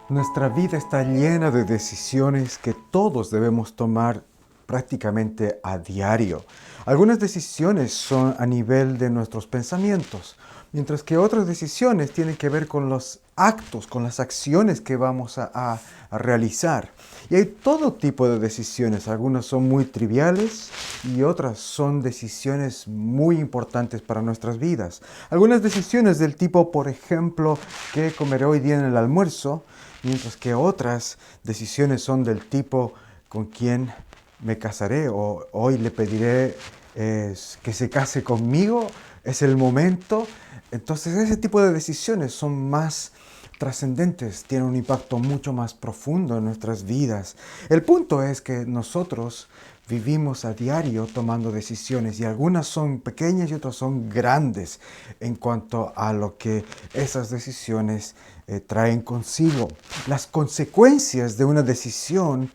Nuestra vida está llena de decisiones que todos debemos tomar prácticamente a diario. Algunas decisiones son a nivel de nuestros pensamientos, mientras que otras decisiones tienen que ver con los actos, con las acciones que vamos a realizar. Y hay todo tipo de decisiones. Algunas son muy triviales y otras son decisiones muy importantes para nuestras vidas. Algunas decisiones del tipo, por ejemplo, ¿qué comeré hoy día en el almuerzo? Mientras que otras decisiones son del tipo con quién me casaré o hoy le pediré que se case conmigo, es el momento. Entonces ese tipo de decisiones son más trascendentes, tienen un impacto mucho más profundo en nuestras vidas. El punto es que nosotros vivimos a diario tomando decisiones y algunas son pequeñas y otras son grandes en cuanto a lo que esas decisiones traen consigo. Las consecuencias de una decisión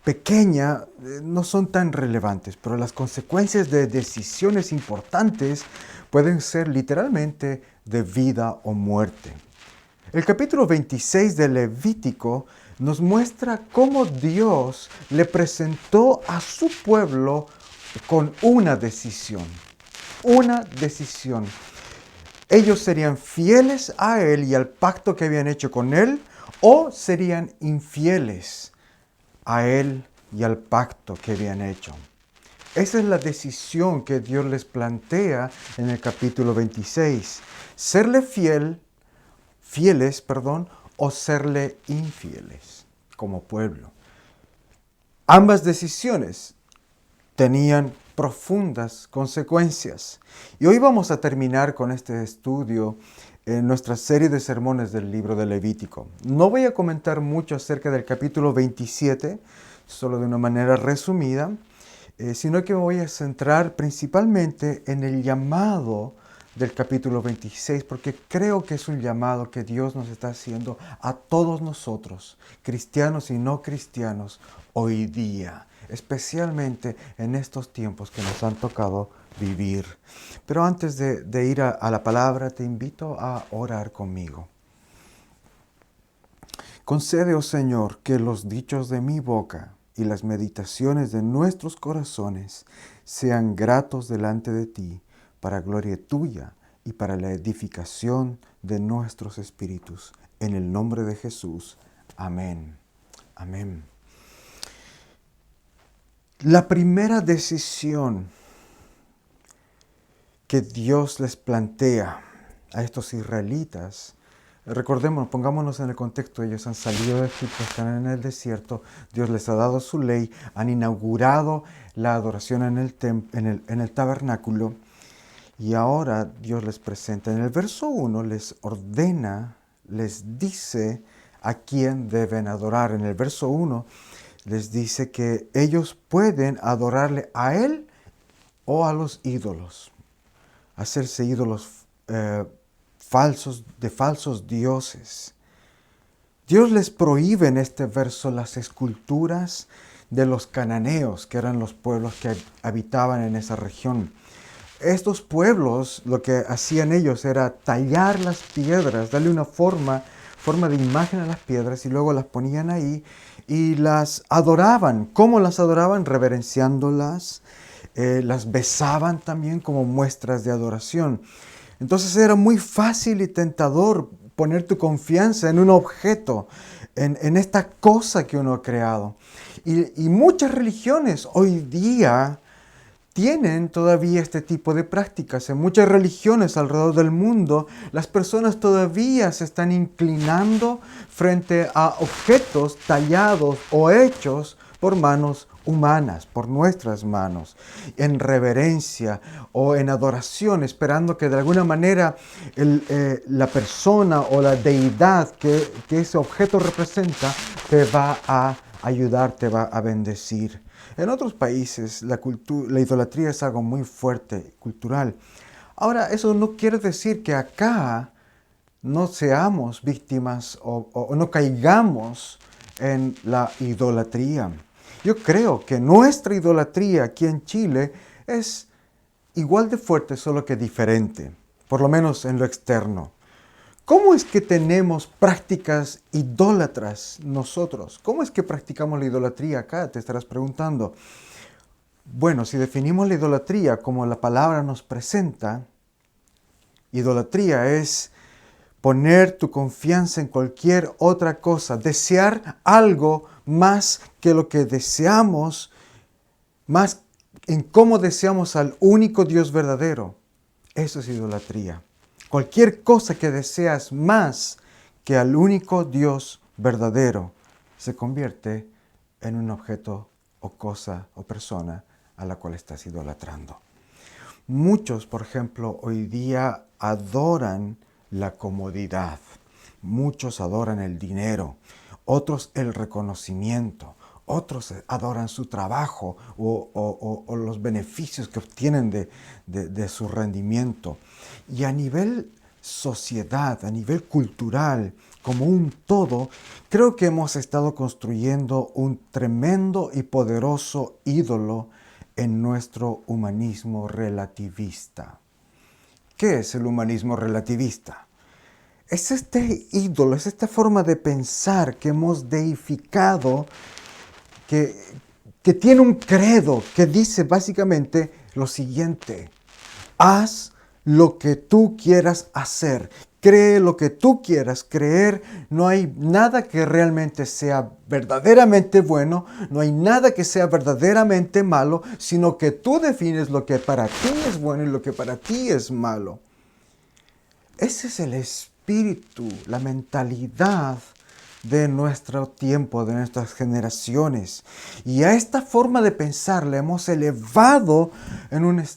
pequeña no son tan relevantes, pero las consecuencias de decisiones importantes pueden ser literalmente de vida o muerte. El capítulo 26 de Levítico nos muestra cómo Dios le presentó a su pueblo con una decisión. Una decisión. Ellos serían fieles a Él y al pacto que habían hecho con Él, o serían infieles a Él y al pacto que habían hecho. Esa es la decisión que Dios les plantea en el capítulo 26. Serle fieles, o serle infieles como pueblo. Ambas decisiones tenían profundas consecuencias. Y hoy vamos a terminar con este estudio en nuestra serie de sermones del libro de Levítico. No voy a comentar mucho acerca del capítulo 27, solo de una manera resumida, sino que me voy a centrar principalmente en el llamado del capítulo 26, porque creo que es un llamado que Dios nos está haciendo a todos nosotros, cristianos y no cristianos, hoy día, especialmente en estos tiempos que nos han tocado vivir. Pero antes de ir a la palabra, te invito a orar conmigo. Concede, oh Señor, que los dichos de mi boca y las meditaciones de nuestros corazones sean gratos delante de ti, para gloria tuya y para la edificación de nuestros espíritus. En el nombre de Jesús. Amén. Amén. La primera decisión que Dios les plantea a estos israelitas, recordemos, pongámonos en el contexto, ellos han salido de Egipto, están en el desierto, Dios les ha dado su ley, han inaugurado la adoración en el tabernáculo y ahora Dios les presenta. En el verso 1 les ordena, les dice a quién deben adorar. En el verso 1 les dice que ellos pueden adorarle a Él o a los ídolos, hacerse ídolos de falsos dioses. Dios les prohíbe en este verso las esculturas de los cananeos, que eran los pueblos que habitaban en esa región. Estos pueblos, lo que hacían ellos era tallar las piedras, darle una forma de imagen a las piedras y luego las ponían ahí y las adoraban. ¿Cómo las adoraban? Reverenciándolas, las besaban también como muestras de adoración. Entonces era muy fácil y tentador poner tu confianza en un objeto, en esta cosa que uno ha creado. Y muchas religiones hoy día tienen todavía este tipo de prácticas. En muchas religiones alrededor del mundo, las personas todavía se están inclinando frente a objetos tallados o hechos por manos humanas, por nuestras manos, en reverencia o en adoración, esperando que de alguna manera la persona o la deidad que ese objeto representa te va a ayudar, te va a bendecir. En otros países la idolatría es algo muy fuerte, cultural. Ahora, eso no quiere decir que acá no seamos víctimas o no caigamos en la idolatría. Yo creo que nuestra idolatría aquí en Chile es igual de fuerte, solo que diferente, por lo menos en lo externo. ¿Cómo es que tenemos prácticas idólatras nosotros? ¿Cómo es que practicamos la idolatría acá? Te estarás preguntando. Bueno, si definimos la idolatría como la palabra nos presenta, idolatría es poner tu confianza en cualquier otra cosa, desear algo más que lo que deseamos, más en cómo deseamos al único Dios verdadero. Eso es idolatría. Cualquier cosa que deseas más que al único Dios verdadero se convierte en un objeto o cosa o persona a la cual estás idolatrando. Muchos, por ejemplo, hoy día adoran la comodidad. Muchos adoran el dinero, otros el reconocimiento, otros adoran su trabajo o los beneficios que obtienen de su rendimiento. Y a nivel sociedad, a nivel cultural, como un todo, creo que hemos estado construyendo un tremendo y poderoso ídolo en nuestro humanismo relativista. ¿Qué es el humanismo relativista? Es este ídolo, es esta forma de pensar que hemos deificado, que tiene un credo que dice básicamente lo siguiente: haz lo que tú quieras hacer, cree lo que tú quieras creer, no hay nada que realmente sea verdaderamente bueno, no hay nada que sea verdaderamente malo, sino que tú defines lo que para ti es bueno y lo que para ti es malo. Ese es el espíritu, la mentalidad de nuestro tiempo, de nuestras generaciones. Y a esta forma de pensar la hemos elevado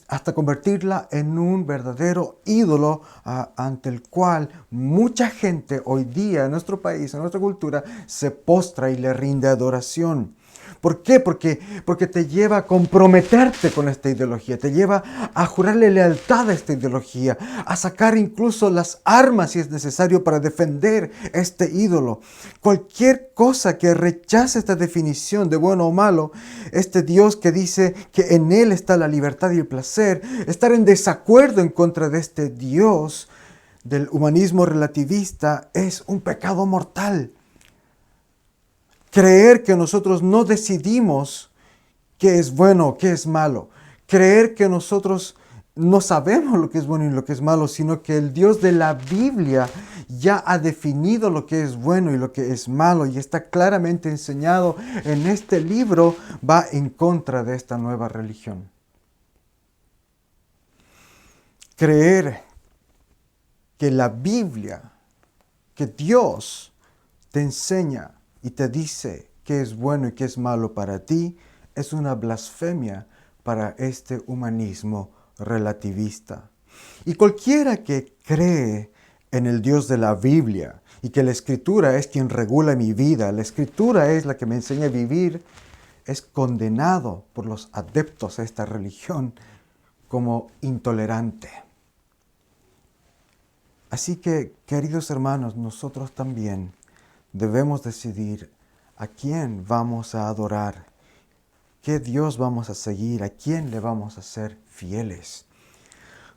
hasta convertirla en un verdadero ídolo ante el cual mucha gente hoy día en nuestro país, en nuestra cultura, se postra y le rinde adoración. ¿Por qué? Porque te lleva a comprometerte con esta ideología, te lleva a jurarle lealtad a esta ideología, a sacar incluso las armas si es necesario para defender este ídolo. Cualquier cosa que rechace esta definición de bueno o malo, este Dios que dice que en Él está la libertad y el placer, estar en desacuerdo en contra de este Dios del humanismo relativista es un pecado mortal. Creer que nosotros no decidimos qué es bueno o qué es malo. Creer que nosotros no sabemos lo que es bueno y lo que es malo, sino que el Dios de la Biblia ya ha definido lo que es bueno y lo que es malo y está claramente enseñado en este libro, va en contra de esta nueva religión. Creer que la Biblia, que Dios te enseña y te dice qué es bueno y qué es malo para ti, es una blasfemia para este humanismo relativista. Y cualquiera que cree en el Dios de la Biblia y que la Escritura es quien regula mi vida, la Escritura es la que me enseña a vivir, es condenado por los adeptos a esta religión como intolerante. Así que, queridos hermanos, nosotros también debemos decidir a quién vamos a adorar, qué Dios vamos a seguir, a quién le vamos a ser fieles.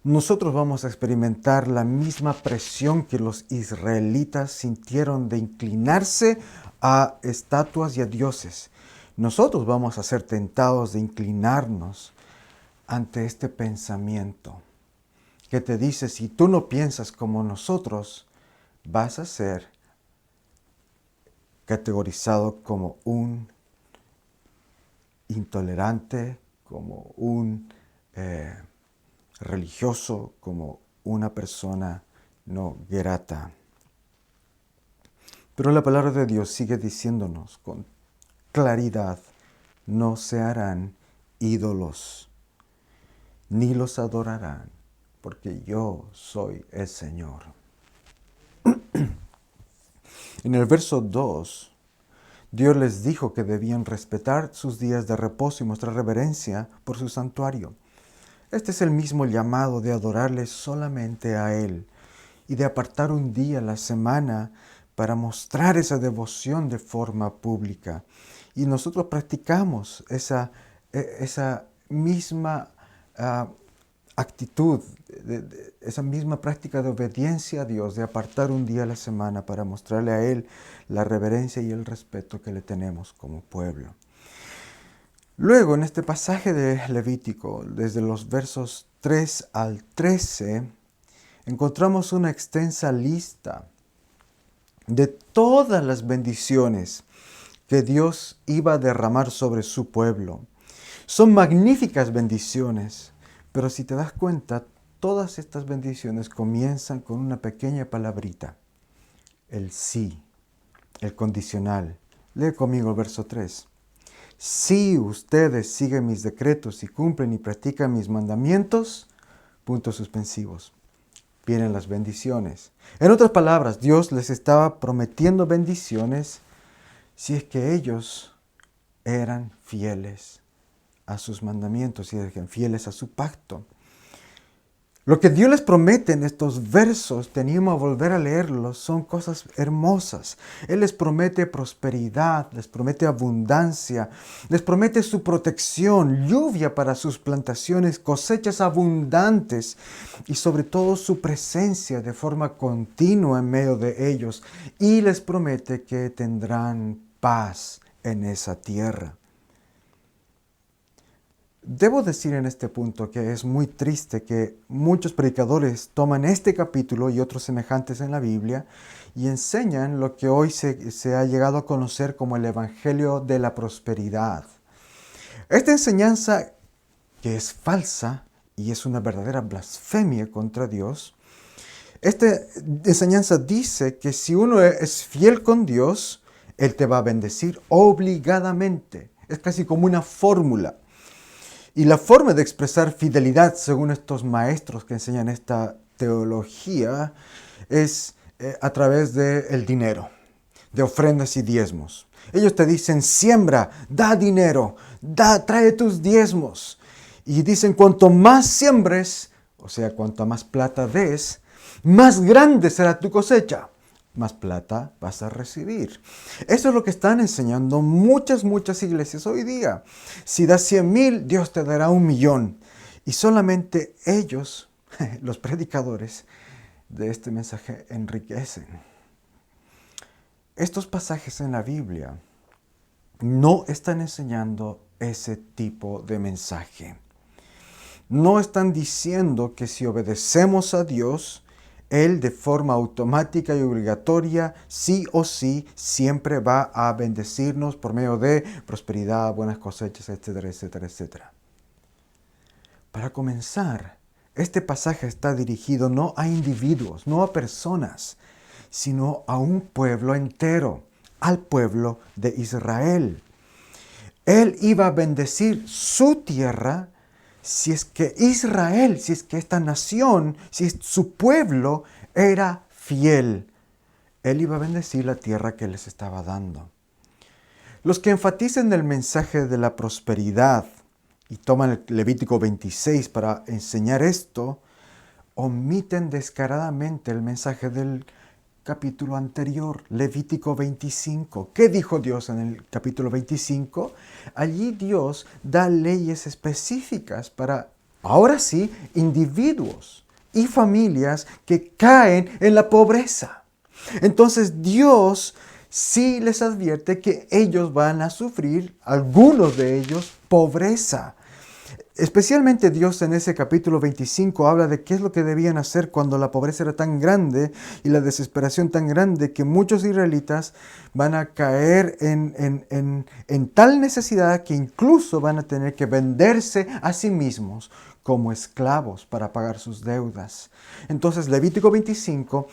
Nosotros vamos a experimentar la misma presión que los israelitas sintieron de inclinarse a estatuas y a dioses. Nosotros vamos a ser tentados de inclinarnos ante este pensamiento que te dice: si tú no piensas como nosotros, vas a ser categorizado como un intolerante, como un religioso, como una persona no grata. Pero la palabra de Dios sigue diciéndonos con claridad: no se harán ídolos, ni los adorarán, porque yo soy el Señor. En el verso 2, Dios les dijo que debían respetar sus días de reposo y mostrar reverencia por su santuario. Este es el mismo llamado de adorarle solamente a Él y de apartar un día a la semana para mostrar esa devoción de forma pública. Y nosotros practicamos esa misma actitud esa misma práctica de obediencia a Dios, de apartar un día a la semana para mostrarle a Él la reverencia y el respeto que le tenemos como pueblo. Luego, en este pasaje de Levítico, desde los versos 3 al 13, encontramos una extensa lista de todas las bendiciones que Dios iba a derramar sobre su pueblo. Son magníficas bendiciones, pero si te das cuenta, todas estas bendiciones comienzan con una pequeña palabrita, el sí, el condicional. Lee conmigo el verso 3. Si ustedes siguen mis decretos y cumplen y practican mis mandamientos, puntos suspensivos, vienen las bendiciones. En otras palabras, Dios les estaba prometiendo bendiciones si es que ellos eran fieles a sus mandamientos y eran fieles a su pacto. Lo que Dios les promete en estos versos, te animo a volver a leerlos, son cosas hermosas. Él les promete prosperidad, les promete abundancia, les promete su protección, lluvia para sus plantaciones, cosechas abundantes y sobre todo su presencia de forma continua en medio de ellos. Y les promete que tendrán paz en esa tierra. Debo decir en este punto que es muy triste que muchos predicadores toman este capítulo y otros semejantes en la Biblia y enseñan lo que hoy se ha llegado a conocer como el Evangelio de la Prosperidad. Esta enseñanza, que es falsa y es una verdadera blasfemia contra Dios, esta enseñanza dice que si uno es fiel con Dios, Él te va a bendecir obligadamente. Es casi como una fórmula. Y la forma de expresar fidelidad, según estos maestros que enseñan esta teología, es a través del dinero, de ofrendas y diezmos. Ellos te dicen, siembra, da dinero, trae tus diezmos. Y dicen, cuanto más siembres, o sea, cuanto más plata des, más grande será tu cosecha. Más plata vas a recibir. Eso es lo que están enseñando muchas iglesias hoy día. Si das 100,000, Dios te dará 1,000,000. Y solamente ellos, los predicadores de este mensaje, enriquecen. Estos pasajes en la Biblia no están enseñando ese tipo de mensaje. No están diciendo que si obedecemos a Dios, Él de forma automática y obligatoria, sí o sí, siempre va a bendecirnos por medio de prosperidad, buenas cosechas, etcétera, etcétera, etcétera. Para comenzar, este pasaje está dirigido no a individuos, no a personas, sino a un pueblo entero, al pueblo de Israel. Él iba a bendecir su tierra si es que Israel, si es que esta nación, si es su pueblo era fiel. Él iba a bendecir la tierra que les estaba dando. Los que enfatizan el mensaje de la prosperidad y toman el Levítico 26 para enseñar esto, omiten descaradamente el mensaje del capítulo anterior, Levítico 25. ¿Qué dijo Dios en el capítulo 25? Allí Dios da leyes específicas para, ahora sí, individuos y familias que caen en la pobreza. Entonces Dios sí les advierte que ellos van a sufrir, algunos de ellos, pobreza. Especialmente Dios en ese capítulo 25 habla de qué es lo que debían hacer cuando la pobreza era tan grande y la desesperación tan grande que muchos israelitas van a caer en tal necesidad que incluso van a tener que venderse a sí mismos como esclavos para pagar sus deudas. Entonces Levítico 25,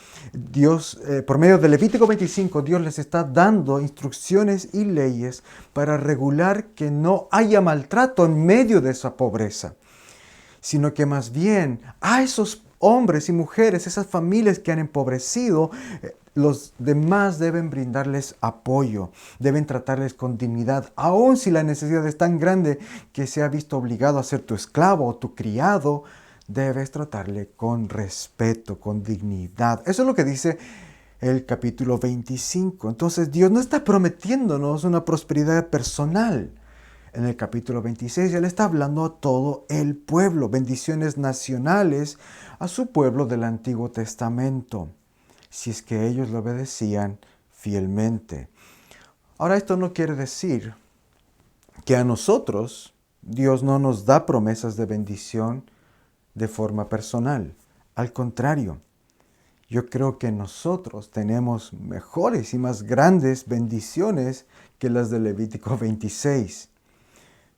por medio de Levítico 25, Dios les está dando instrucciones y leyes para regular que no haya maltrato en medio de esa pobreza, sino que más bien a esos hombres y mujeres, esas familias que han empobrecido, los demás deben brindarles apoyo, deben tratarles con dignidad, aun si la necesidad es tan grande que se ha visto obligado a ser tu esclavo o tu criado, debes tratarle con respeto, con dignidad. Eso es lo que dice el capítulo 25. Entonces Dios no está prometiéndonos una prosperidad personal. en el capítulo 26. Él está hablando a todo el pueblo, bendiciones nacionales a su pueblo del Antiguo Testamento, si es que ellos lo obedecían fielmente. Ahora, esto no quiere decir que a nosotros Dios no nos da promesas de bendición de forma personal. Al contrario, yo creo que nosotros tenemos mejores y más grandes bendiciones que las de Levítico 26.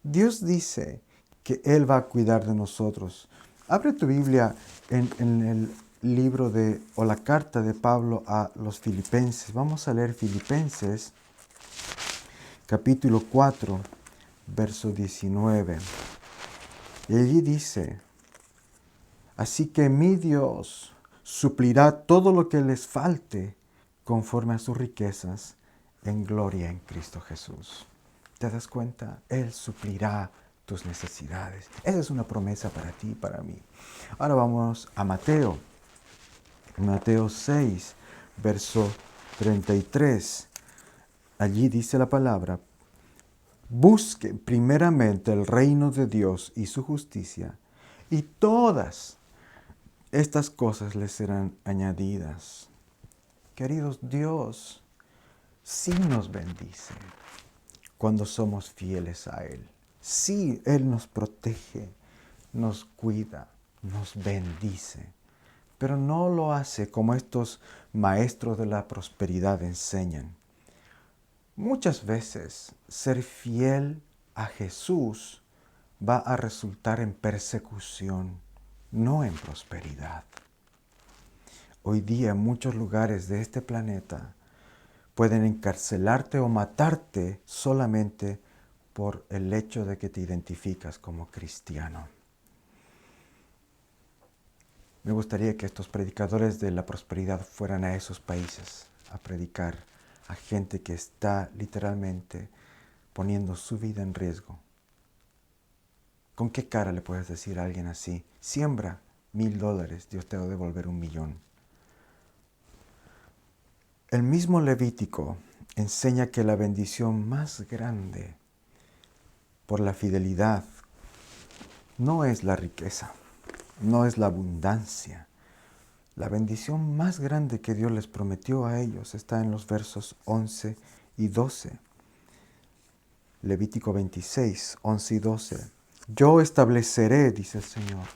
Dios dice que Él va a cuidar de nosotros. Abre tu Biblia en el libro o la carta de Pablo a los Filipenses. Vamos a leer Filipenses, capítulo 4, verso 19. Y allí dice: así que mi Dios suplirá todo lo que les falte conforme a sus riquezas en gloria en Cristo Jesús. ¿Te das cuenta? Él suplirá tus necesidades. Esa es una promesa para ti y para mí. Ahora vamos a Mateo. Mateo 6, verso 33. Allí dice la palabra: busque primeramente el reino de Dios y su justicia, y todas estas cosas les serán añadidas. Queridos, Dios sí nos bendice cuando somos fieles a Él. Sí, Él nos protege, nos cuida, nos bendice. Pero no lo hace como estos maestros de la prosperidad enseñan. Muchas veces ser fiel a Jesús va a resultar en persecución, no en prosperidad. Hoy día en muchos lugares de este planeta pueden encarcelarte o matarte solamente por el hecho de que te identificas como cristiano. Me gustaría que estos predicadores de la prosperidad fueran a esos países a predicar a gente que está literalmente poniendo su vida en riesgo. ¿Con qué cara le puedes decir a alguien así: siembra $1,000, Dios te va a devolver 1,000,000? El mismo Levítico enseña que la bendición más grande por la fidelidad no es la riqueza, no es la abundancia. La bendición más grande que Dios les prometió a ellos está en los versos 11 y 12. Levítico 26, 11 y 12. Yo estableceré, dice el Señor,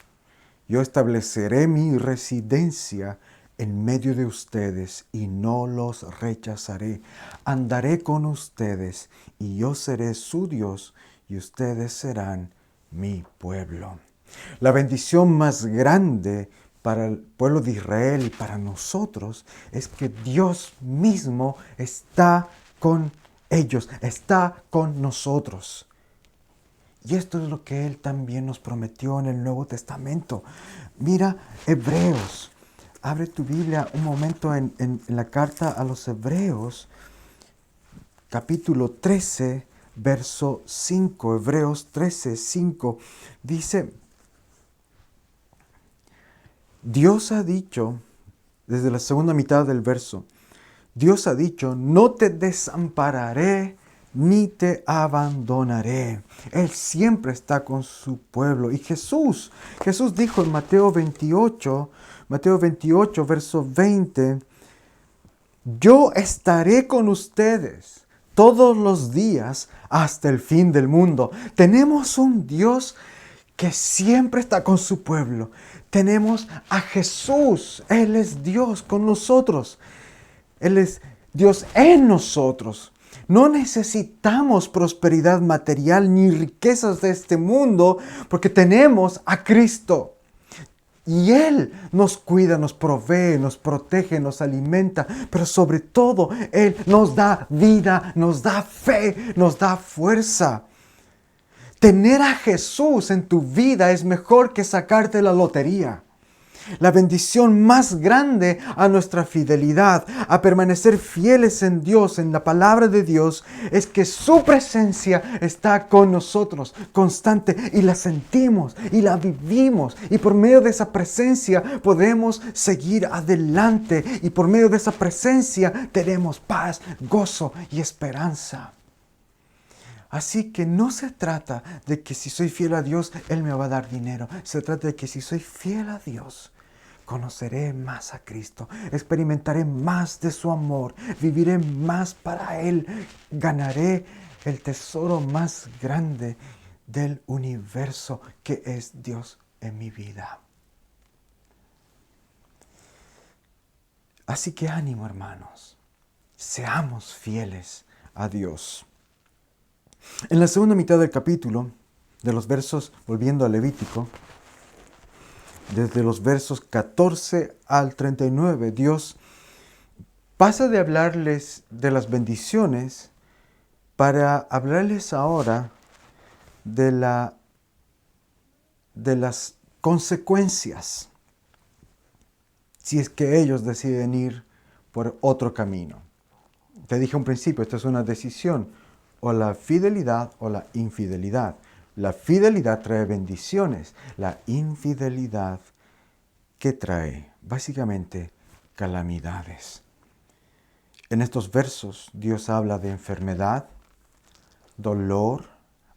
yo estableceré mi residencia en medio de ustedes y no los rechazaré. Andaré con ustedes y yo seré su Dios y ustedes serán mi pueblo. La bendición más grande para el pueblo de Israel y para nosotros es que Dios mismo está con ellos, está con nosotros. Y esto es lo que Él también nos prometió en el Nuevo Testamento. Mira Hebreos. Abre tu Biblia un momento en la carta a los Hebreos, capítulo 13, verso 5. Hebreos 13, 5. Dice: Dios ha dicho, desde la segunda mitad del verso, Dios ha dicho: no te desampararé ni te abandonaré. Él siempre está con su pueblo. Y Jesús dijo en Mateo 28, verso 20, yo estaré con ustedes todos los días hasta el fin del mundo. Tenemos un Dios que siempre está con su pueblo. Tenemos a Jesús. Él es Dios con nosotros. Él es Dios en nosotros. No necesitamos prosperidad material ni riquezas de este mundo porque tenemos a Cristo. Y Él nos cuida, nos provee, nos protege, nos alimenta, pero sobre todo Él nos da vida, nos da fe, nos da fuerza. Tener a Jesús en tu vida es mejor que sacarte la lotería. La bendición más grande a nuestra fidelidad, a permanecer fieles en Dios, en la palabra de Dios, es que su presencia está con nosotros, constante, y la sentimos y la vivimos. Y por medio de esa presencia podemos seguir adelante. Y por medio de esa presencia tenemos paz, gozo y esperanza. Así que no se trata de que si soy fiel a Dios, Él me va a dar dinero. Se trata de que si soy fiel a Dios, conoceré más a Cristo, experimentaré más de su amor, viviré más para Él, ganaré el tesoro más grande del universo que es Dios en mi vida. Así que ánimo, hermanos, seamos fieles a Dios. En la segunda mitad del capítulo, de los versos, volviendo a Levítico, desde los versos 14 al 39, Dios pasa de hablarles de las bendiciones para hablarles ahora de las consecuencias si es que ellos deciden ir por otro camino. Te dije un principio, esta es una decisión, o la fidelidad o la infidelidad. La fidelidad trae bendiciones, la infidelidad, ¿qué trae? Básicamente, calamidades. En estos versos, Dios habla de enfermedad, dolor,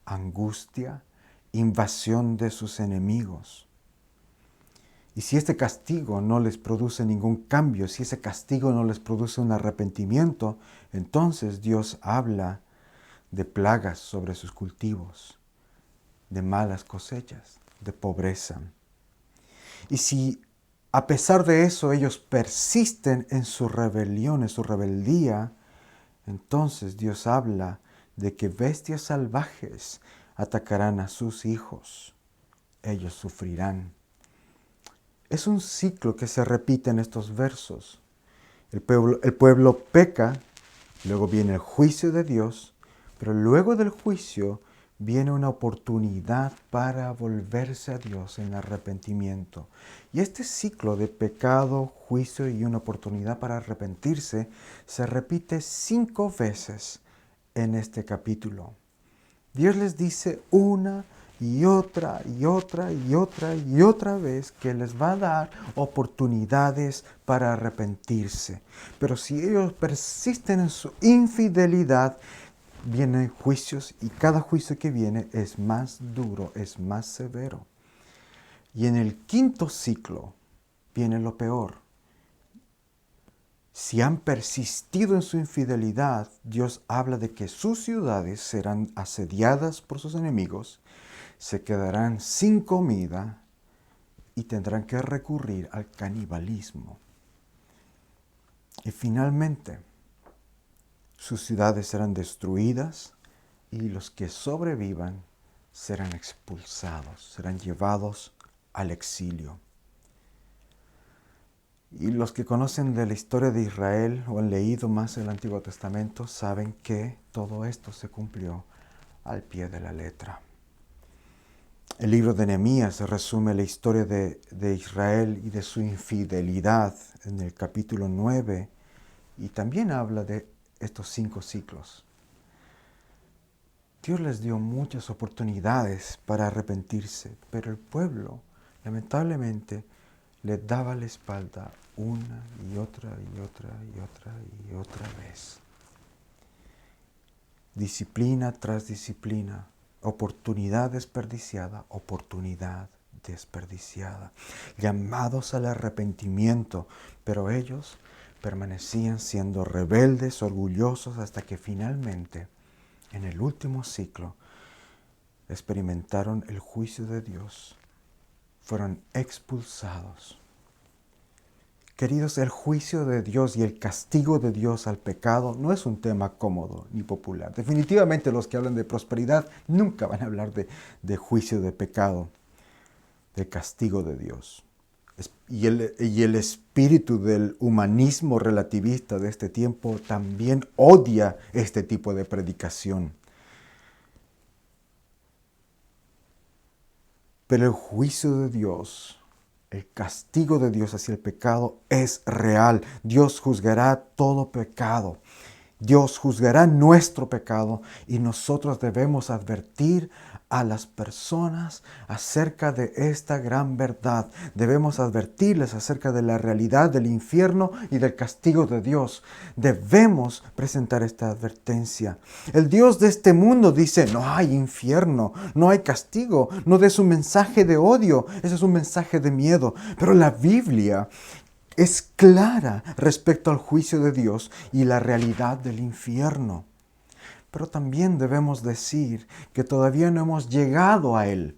angustia, invasión de sus enemigos. Y si este castigo no les produce ningún cambio, si ese castigo no les produce un arrepentimiento, entonces Dios habla de plagas sobre sus cultivos, de malas cosechas, de pobreza. Y si a pesar de eso ellos persisten en su rebelión, en su rebeldía, entonces Dios habla de que bestias salvajes atacarán a sus hijos. Ellos sufrirán. Es un ciclo que se repite en estos versos. El pueblo peca, luego viene el juicio de Dios, pero luego del juicio viene una oportunidad para volverse a Dios en arrepentimiento. Y este ciclo de pecado, juicio y una oportunidad para arrepentirse se repite 5 veces en este capítulo. Dios les dice una y otra y otra y otra y otra vez que les va a dar oportunidades para arrepentirse. Pero si ellos persisten en su infidelidad, vienen juicios y cada juicio que viene es más duro, es más severo. Y en el 5.º ciclo viene lo peor. Si han persistido en su infidelidad, Dios habla de que sus ciudades serán asediadas por sus enemigos, se quedarán sin comida y tendrán que recurrir al canibalismo. Y finalmente, sus ciudades serán destruidas y los que sobrevivan serán expulsados, serán llevados al exilio. Y los que conocen de la historia de Israel o han leído más el Antiguo Testamento saben que todo esto se cumplió al pie de la letra. El libro de Nehemías resume la historia de Israel y de su infidelidad en el capítulo 9 y también habla de estos 5 ciclos. Dios les dio muchas oportunidades para arrepentirse, pero el pueblo, lamentablemente, le daba la espalda una y otra y otra y otra y otra vez. Disciplina tras disciplina, oportunidad desperdiciada, oportunidad desperdiciada. Llamados al arrepentimiento, pero ellos permanecían siendo rebeldes, orgullosos, hasta que finalmente, en el último ciclo, experimentaron el juicio de Dios. Fueron expulsados. Queridos, el juicio de Dios y el castigo de Dios al pecado no es un tema cómodo ni popular. Definitivamente los que hablan de prosperidad nunca van a hablar de juicio de pecado, de castigo de Dios. Y el espíritu del humanismo relativista de este tiempo también odia este tipo de predicación. Pero el juicio de Dios, el castigo de Dios hacia el pecado es real. Dios juzgará todo pecado. Dios juzgará nuestro pecado y nosotros debemos advertir a las personas acerca de esta gran verdad. Debemos advertirles acerca de la realidad del infierno y del castigo de Dios. Debemos presentar esta advertencia. El Dios de este mundo dice, no hay infierno, no hay castigo, no des un mensaje de odio, ese es un mensaje de miedo. Pero la Biblia es clara respecto al juicio de Dios y la realidad del infierno. Pero también debemos decir que todavía no hemos llegado a Él,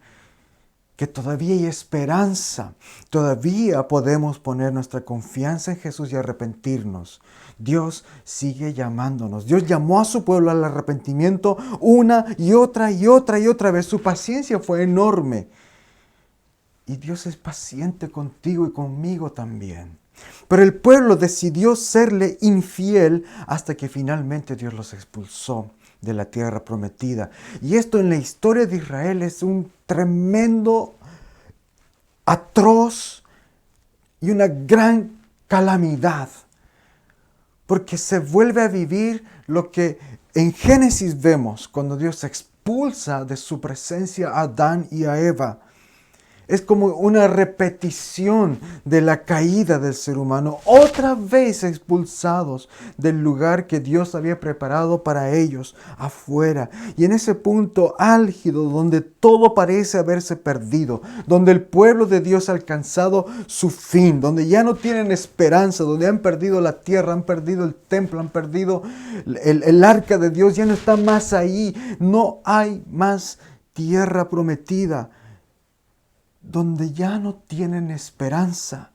que todavía hay esperanza, todavía podemos poner nuestra confianza en Jesús y arrepentirnos. Dios sigue llamándonos. Dios llamó a su pueblo al arrepentimiento una y otra y otra y otra vez. Su paciencia fue enorme. Y Dios es paciente contigo y conmigo también. Pero el pueblo decidió serle infiel hasta que finalmente Dios los expulsó de la tierra prometida. Y esto en la historia de Israel es un tremendo, atroz y una gran calamidad. Porque se vuelve a vivir lo que en Génesis vemos cuando Dios expulsa de su presencia a Adán y a Eva. Es como una repetición de la caída del ser humano, otra vez expulsados del lugar que Dios había preparado para ellos afuera. Y en ese punto álgido donde todo parece haberse perdido, donde el pueblo de Dios ha alcanzado su fin, donde ya no tienen esperanza, donde han perdido la tierra, han perdido el templo, han perdido el arca de Dios, ya no está más ahí, no hay más tierra prometida. Donde ya no tienen esperanza,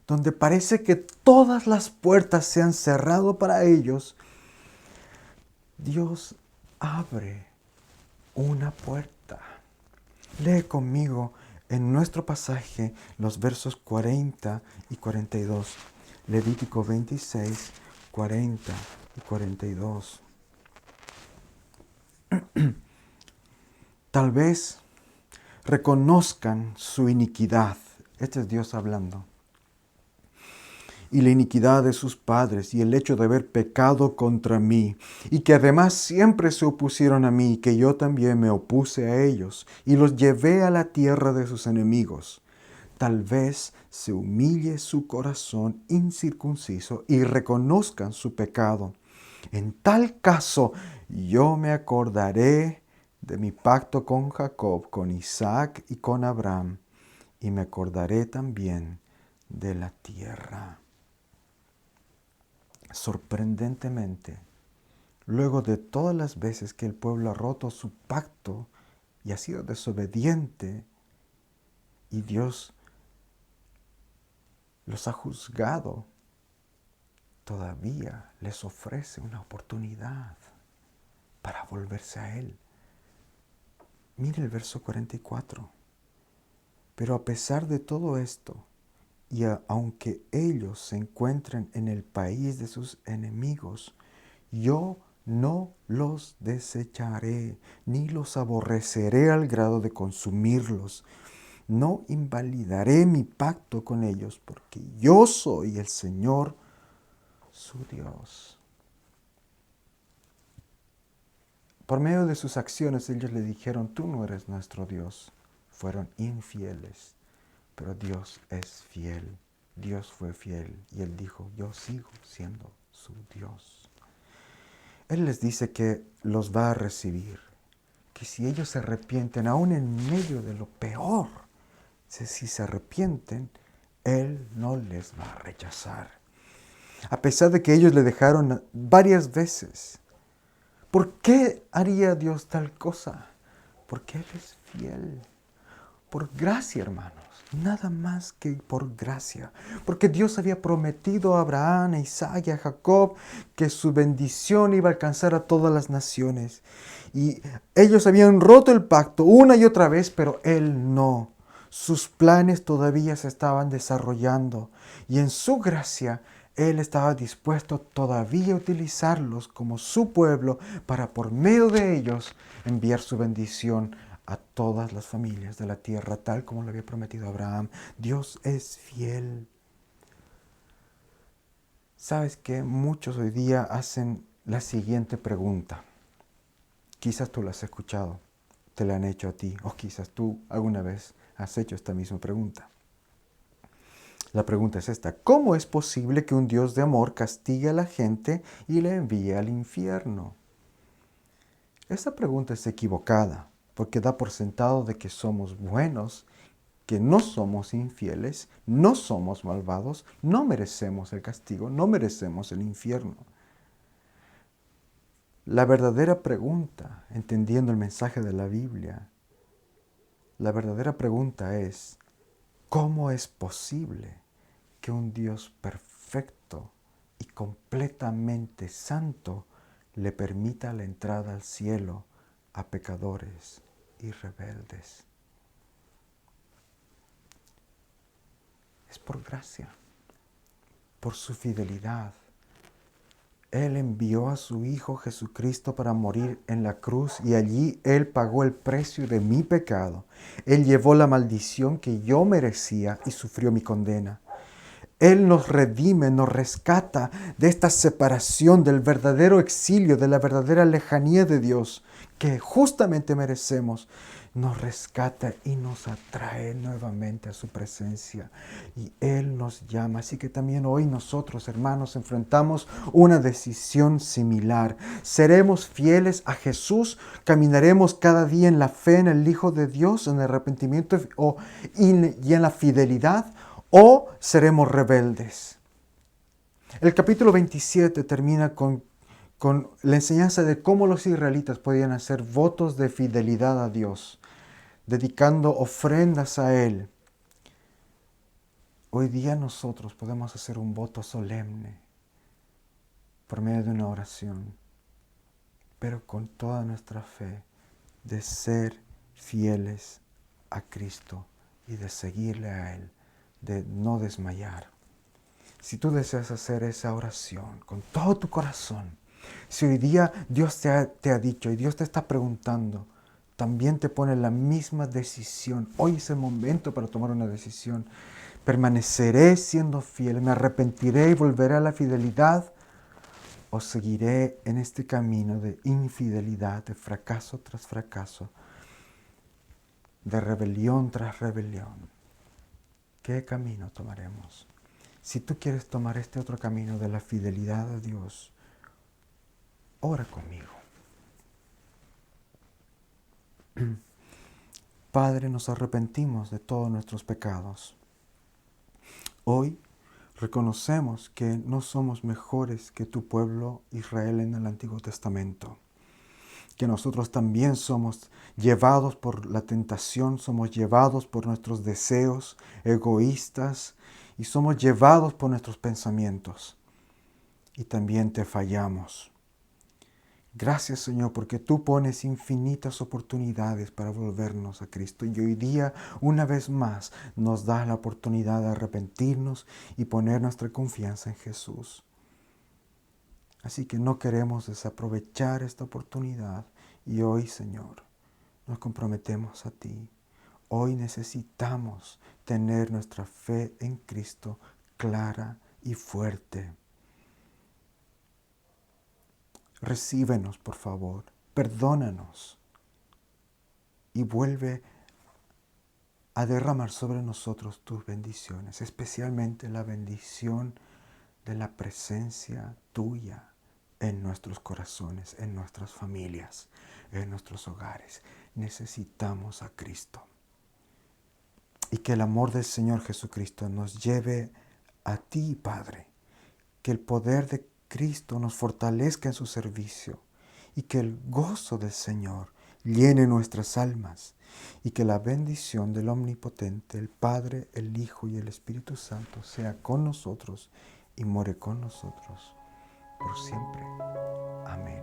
donde parece que todas las puertas se han cerrado para ellos, Dios abre una puerta. Lee conmigo en nuestro pasaje los versos 40 y 42. Levítico 26, 40 y 42. Tal vez reconozcan su iniquidad. Este es Dios hablando. Y la iniquidad de sus padres y el hecho de haber pecado contra mí, y que además siempre se opusieron a mí, y que yo también me opuse a ellos, y los llevé a la tierra de sus enemigos. Tal vez se humille su corazón incircunciso y reconozcan su pecado. En tal caso, yo me acordaré de mi pacto con Jacob, con Isaac y con Abraham, y me acordaré también de la tierra. Sorprendentemente, luego de todas las veces que el pueblo ha roto su pacto y ha sido desobediente, y Dios los ha juzgado, todavía les ofrece una oportunidad para volverse a Él. Mire el verso 44. Pero a pesar de todo esto, y aunque ellos se encuentren en el país de sus enemigos, yo no los desecharé, ni los aborreceré al grado de consumirlos. No invalidaré mi pacto con ellos, porque yo soy el Señor, su Dios. Por medio de sus acciones ellos le dijeron, tú no eres nuestro Dios. Fueron infieles, pero Dios es fiel. Dios fue fiel y Él dijo, yo sigo siendo su Dios. Él les dice que los va a recibir, que si ellos se arrepienten, aún en medio de lo peor, si se arrepienten, Él no les va a rechazar. A pesar de que ellos le dejaron varias veces. ¿Por qué haría Dios tal cosa? Porque Él es fiel. Por gracia, hermanos. Nada más que por gracia. Porque Dios había prometido a Abraham, a Isaac y a Jacob que su bendición iba a alcanzar a todas las naciones. Y ellos habían roto el pacto una y otra vez, pero Él no. Sus planes todavía se estaban desarrollando. Y en su gracia, Él estaba dispuesto todavía a utilizarlos como su pueblo para por medio de ellos enviar su bendición a todas las familias de la tierra, tal como lo había prometido Abraham. Dios es fiel. ¿Sabes qué? Muchos hoy día hacen la siguiente pregunta. Quizás tú la has escuchado, te la han hecho a ti, o quizás tú alguna vez has hecho esta misma pregunta. La pregunta es esta: ¿cómo es posible que un Dios de amor castigue a la gente y le envíe al infierno? Esta pregunta es equivocada, porque da por sentado de que somos buenos, que no somos infieles, no somos malvados, no merecemos el castigo, no merecemos el infierno. La verdadera pregunta, entendiendo el mensaje de la Biblia, la verdadera pregunta es: ¿cómo es posible que un Dios perfecto y completamente santo le permita la entrada al cielo a pecadores y rebeldes? Es por gracia, por su fidelidad. Él envió a su Hijo Jesucristo para morir en la cruz y allí Él pagó el precio de mi pecado. Él llevó la maldición que yo merecía y sufrió mi condena. Él nos redime, nos rescata de esta separación, del verdadero exilio, de la verdadera lejanía de Dios que justamente merecemos. Nos rescata y nos atrae nuevamente a su presencia. Y Él nos llama. Así que también hoy nosotros, hermanos, enfrentamos una decisión similar. ¿Seremos fieles a Jesús? ¿Caminaremos cada día en la fe en el Hijo de Dios, en el arrepentimiento y en la fidelidad? ¿O seremos rebeldes? El capítulo 27 termina con la enseñanza de cómo los israelitas podían hacer votos de fidelidad a Dios, dedicando ofrendas a Él. Hoy día nosotros podemos hacer un voto solemne por medio de una oración, pero con toda nuestra fe, de ser fieles a Cristo y de seguirle a Él, de no desmayar. Si tú deseas hacer esa oración con todo tu corazón, si hoy día Dios te ha dicho y Dios te está preguntando, también te pone la misma decisión. Hoy es el momento para tomar una decisión. ¿Permaneceré siendo fiel? ¿Me arrepentiré y volveré a la fidelidad? ¿O seguiré en este camino de infidelidad, de fracaso tras fracaso, de rebelión tras rebelión? ¿Qué camino tomaremos? Si tú quieres tomar este otro camino de la fidelidad a Dios, ora conmigo. Padre, nos arrepentimos de todos nuestros pecados. Hoy reconocemos que no somos mejores que tu pueblo Israel en el Antiguo Testamento, que nosotros también somos llevados por la tentación, somos llevados por nuestros deseos egoístas y somos llevados por nuestros pensamientos. Y también te fallamos. Gracias, Señor, porque tú pones infinitas oportunidades para volvernos a Cristo. Y hoy día, una vez más, nos das la oportunidad de arrepentirnos y poner nuestra confianza en Jesús. Así que no queremos desaprovechar esta oportunidad. Y hoy, Señor, nos comprometemos a ti. Hoy necesitamos tener nuestra fe en Cristo clara y fuerte. Recíbenos, por favor, perdónanos y vuelve a derramar sobre nosotros tus bendiciones, especialmente la bendición de la presencia tuya en nuestros corazones, en nuestras familias, en nuestros hogares. Necesitamos a Cristo. Y que el amor del Señor Jesucristo nos lleve a ti, Padre, que el poder de Cristo nos fortalezca en su servicio y que el gozo del Señor llene nuestras almas y que la bendición del Omnipotente, el Padre, el Hijo y el Espíritu Santo sea con nosotros y more con nosotros por siempre. Amén.